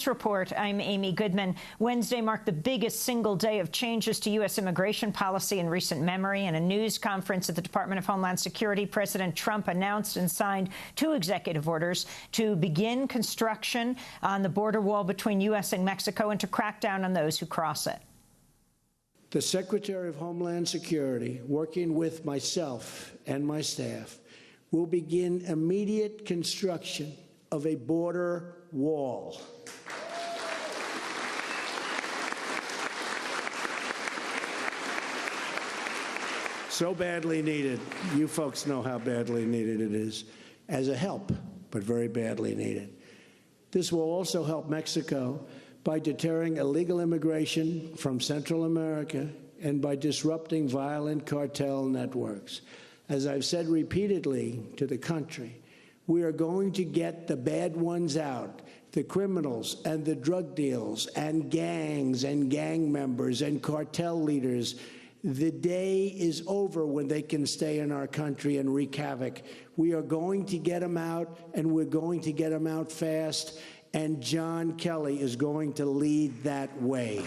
Report. I'm Amy Goodman. Wednesday marked the biggest single day of changes to U.S. immigration policy in recent memory. In a news conference at the Department of Homeland Security, President Trump announced and signed 2 executive orders to begin construction on the border wall between U.S. and Mexico and to crack down on those who cross it. The Secretary of Homeland Security, working with myself and my staff, will begin immediate construction of a border wall. So badly needed. You folks know how badly needed it is, as a help, but very badly needed. This will also help Mexico by deterring illegal immigration from Central America and by disrupting violent cartel networks. As I've said repeatedly to the country, we are going to get the bad ones out, the criminals and the drug deals and gangs and gang members and cartel leaders. The day is over when they can stay in our country and wreak havoc. We are going to get them out, and we're going to get them out fast, and John Kelly is going to lead that way.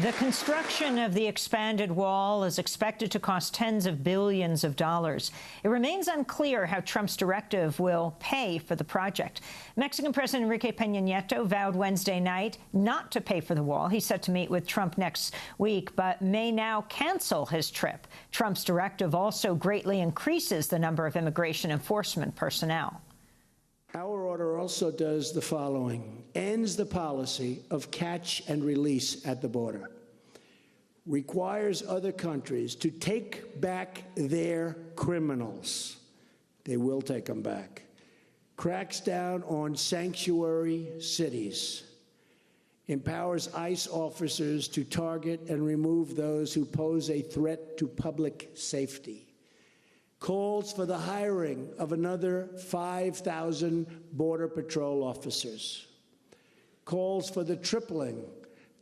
The construction of the expanded wall is expected to cost tens of billions of dollars. It remains unclear how Trump's directive will pay for the project. Mexican President Enrique Peña Nieto vowed Wednesday night not to pay for the wall. He's set to meet with Trump next week, but may now cancel his trip. Trump's directive also greatly increases the number of immigration enforcement personnel. Our order also does the following: ends the policy of catch and release at the border, requires other countries to take back their criminals. They will take them back. Cracks down on sanctuary cities, empowers ICE officers to target and remove those who pose a threat to public safety, calls for the hiring of another 5,000 Border Patrol officers, calls for the tripling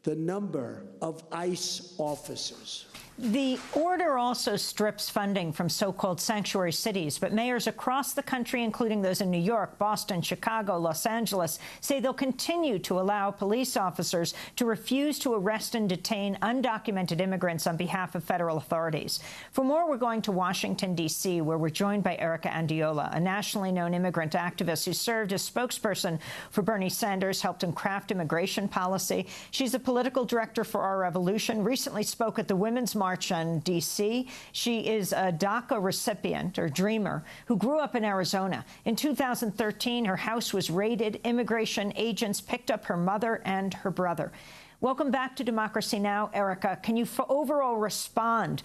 the number of ICE officers. The order also strips funding from so-called sanctuary cities, but mayors across the country, including those in New York, Boston, Chicago, Los Angeles, say they'll continue to allow police officers to refuse to arrest and detain undocumented immigrants on behalf of federal authorities. For more, we're going to Washington, D.C., where we're joined by Erica Andiola, a nationally known immigrant activist who served as spokesperson for Bernie Sanders, helped him craft immigration policy. She's a political director for Our Revolution, recently spoke at the Women's March on D.C. She is a DACA recipient, or dreamer, who grew up in Arizona. In 2013, her house was raided. Immigration agents picked up her mother and her brother. Welcome back to Democracy Now!, Erica. Can you overall respond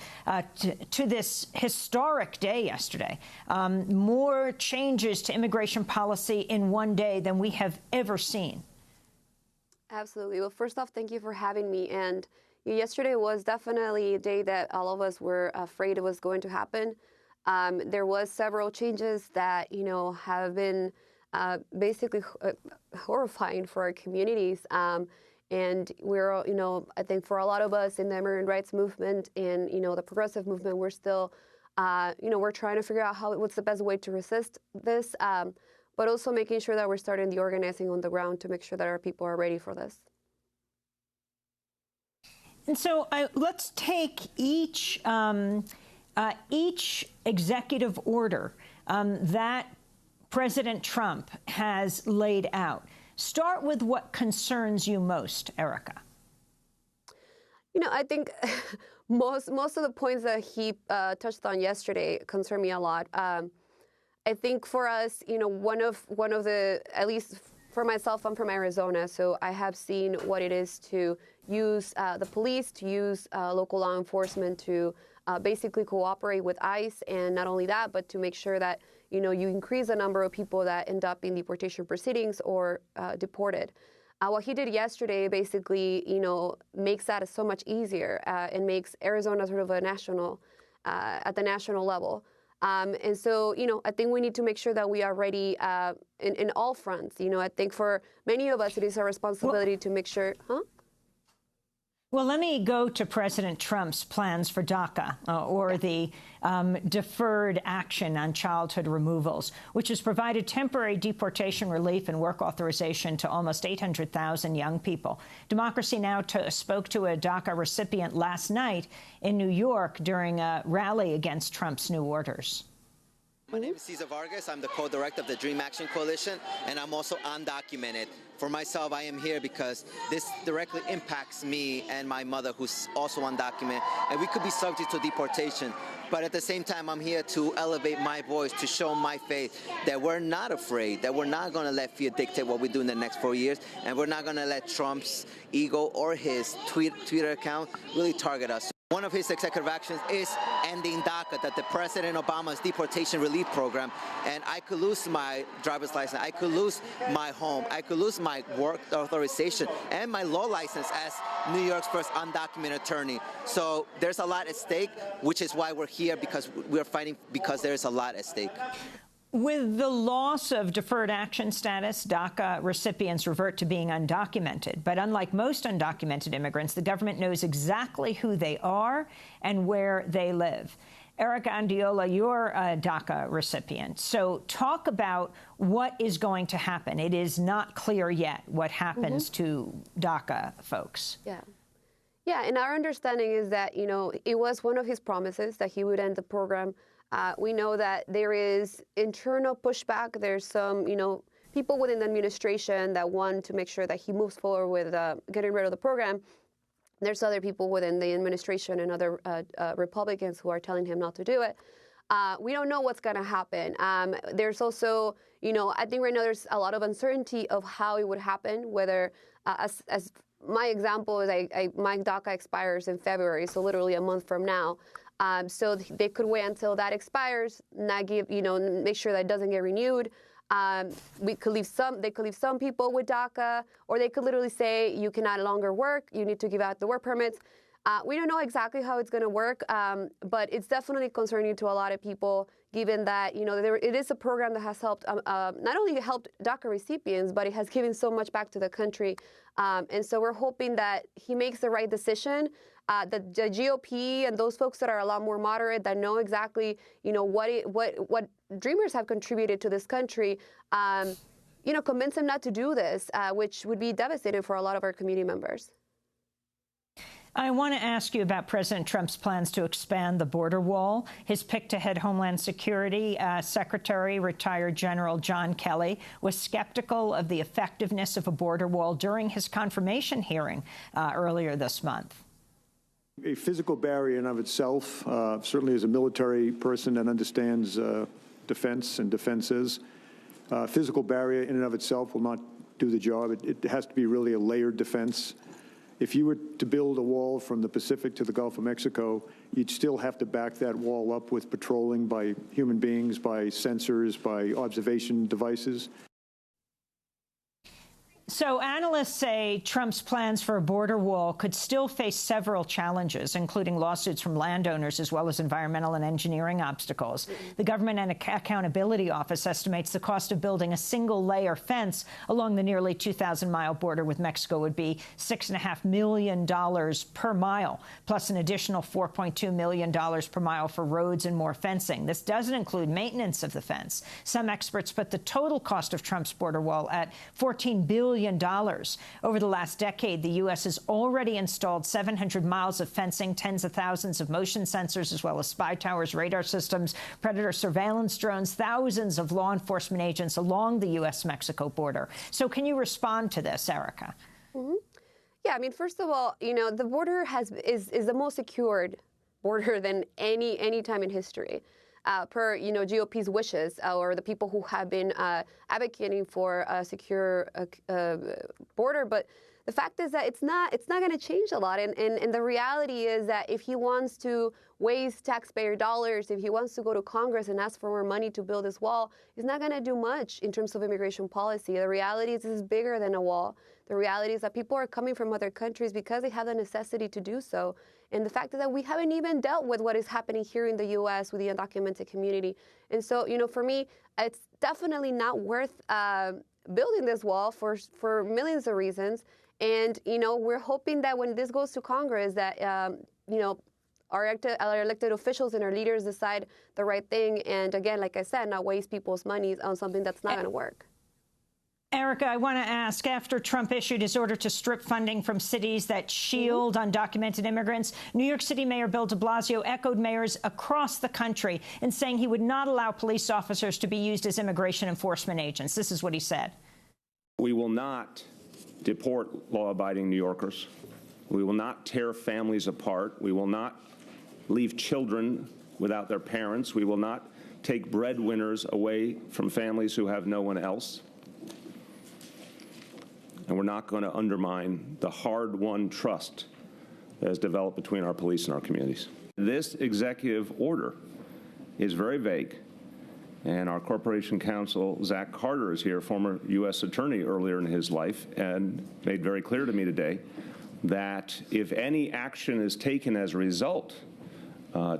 to this historic day yesterday? More changes to immigration policy in one day than we have ever seen. Absolutely. Well, first off, thank you for having me. And yesterday was definitely a day that all of us were afraid it was going to happen. There was several changes that, have been basically horrifying for our communities. And we're, I think for a lot of us in the immigrant rights movement and, the progressive movement, we're still, we're trying to figure out what's the best way to resist this, but also making sure that we're starting the organizing on the ground to make sure that our people are ready for this. And so let's take each executive order that President Trump has laid out. Start with what concerns you most, Erica. I think most of the points that he touched on yesterday concern me a lot. I think for us, one of the, at least for myself, I'm from Arizona, so I have seen what it is to use the police, to use local law enforcement to basically cooperate with ICE, and not only that, but to make sure that you increase the number of people that end up in deportation proceedings or deported. What he did yesterday basically, makes that so much easier and makes Arizona sort of a national, at the national level. And so, I think we need to make sure that we are ready in all fronts. I think for many of us, it is our responsibility to make sure, Well, let me go to President Trump's plans for DACA, or the deferred action on childhood removals, which has provided temporary deportation relief and work authorization to almost 800,000 young people. Democracy Now! Spoke to a DACA recipient last night in New York during a rally against Trump's new orders. My name is Cesar Vargas. I'm the co-director of the Dream Action Coalition, and I'm also undocumented. For myself, I am here because this directly impacts me and my mother, who's also undocumented, and we could be subject to deportation. But at the same time, I'm here to elevate my voice, to show my faith that we're not afraid, that we're not going to let fear dictate what we do in the next 4 years, and we're not going to let Trump's ego or his Twitter account really target us. One of his executive actions is ending DACA, that the President Obama's deportation relief program, and I could lose my driver's license, I could lose my home, I could lose my work authorization, and my law license as New York's first undocumented attorney. So there's a lot at stake, which is why we're here, because we're fighting because there's a lot at stake. With the loss of deferred action status, DACA recipients revert to being undocumented. But unlike most undocumented immigrants, the government knows exactly who they are and where they live. Erica Andiola, you're a DACA recipient. So talk about what is going to happen. It is not clear yet what happens to DACA folks. Yeah, and our understanding is that, you know, it was one of his promises that he would end the program. We know that there is internal pushback. There's some, you know, people within the administration that want to make sure that he moves forward with getting rid of the program. There's other people within the administration and other Republicans who are telling him not to do it. We don't know what's going to happen. There's also, you know, I think right now there's a lot of uncertainty of how it would happen, whether, as my example is my DACA expires in February, so literally a month from now. So they could wait until that expires, not give, you know, make sure that it doesn't get renewed. They could leave some people with DACA, or they could literally say you can no longer work. You need to give out the work permits. We don't know exactly how it's going to work, but it's definitely concerning to a lot of people, given that, you know, it is a program that has helped not only helped DACA recipients, but it has given so much back to the country. And so we're hoping that he makes the right decision. The GOP and those folks that are a lot more moderate, that know exactly, you know, what Dreamers have contributed to this country, you know, convince them not to do this, which would be devastating for a lot of our community members. I want to ask you about President Trump's plans to expand the border wall. His pick to head Homeland Security Secretary, retired General John Kelly, was skeptical of the effectiveness of a border wall during his confirmation hearing earlier this month. A physical barrier in and of itself, certainly as a military person that understands defense and defenses, physical barrier in and of itself will not do the job. It has to be really a layered defense. If you were to build a wall from the Pacific to the Gulf of Mexico, you'd still have to back that wall up with patrolling by human beings, by sensors, by observation devices. So analysts say Trump's plans for a border wall could still face several challenges, including lawsuits from landowners as well as environmental and engineering obstacles. The Government and Accountability Office estimates the cost of building a single-layer fence along the nearly 2,000-mile border with Mexico would be $6.5 million per mile, plus an additional $4.2 million per mile for roads and more fencing. This doesn't include maintenance of the fence. Some experts put the total cost of Trump's border wall at $14 billion. Over the last decade, the U.S. has already installed 700 miles of fencing, tens of thousands of motion sensors, as well as spy towers, radar systems, predator surveillance drones, thousands of law enforcement agents along the U.S.-Mexico border. So can you respond to this, Erica? Yeah, I mean, first of all, you know, the border is the most secured border than any time in history. Per, you know, GOP's wishes, or the people who have been advocating for a secure border. But the fact is that it's not going to change a lot. And the reality is that if he wants to waste taxpayer dollars, if he wants to go to Congress and ask for more money to build this wall, he's not going to do much in terms of immigration policy. The reality is this is bigger than a wall. The reality is that people are coming from other countries because they have the necessity to do so. And the fact is that we haven't even dealt with what is happening here in the U.S. with the undocumented community. And so, you know, for me, it's definitely not worth building this wall for millions of reasons. And, we're hoping that when this goes to Congress that, our elected officials and our leaders decide the right thing. And again, like I said, not waste people's money on something that's not going to work. Erica, I want to ask, after Trump issued his order to strip funding from cities that shield undocumented immigrants, New York City Mayor Bill DeBlasio echoed mayors across the country in saying he would not allow police officers to be used as immigration enforcement agents. This is what he said. We will not deport law-abiding New Yorkers. We will not tear families apart. We will not leave children without their parents. We will not take breadwinners away from families who have no one else. And we're not going to undermine the hard-won trust that has developed between our police and our communities. This executive order is very vague, and our Corporation Counsel, Zach Carter, is here, former U.S. attorney earlier in his life, and made very clear to me today that if any action is taken as a result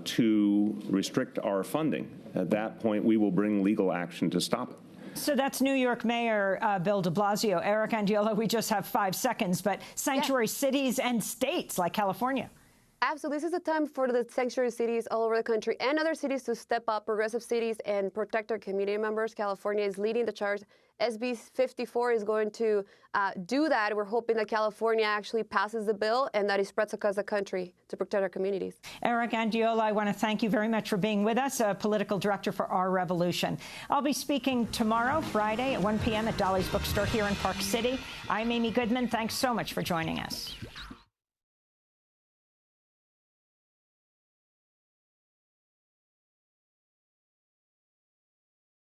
to restrict our funding, at that point we will bring legal action to stop it. So that's New York Mayor Bill DeBlasio. Eric Andiola, we just have 5 seconds, but sanctuary cities and states like California. Absolutely. This is a time for the sanctuary cities all over the country and other cities to step up, progressive cities, and protect their community members. California is leading the charge. SB 54 is going to do that. We're hoping that California actually passes the bill and that it spreads across the country to protect our communities. Eric Andiola, I want to thank you very much for being with us, political director for Our Revolution. I'll be speaking tomorrow, Friday, at 1 p.m. at Dolly's Bookstore here in Park City. I'm Amy Goodman. Thanks so much for joining us.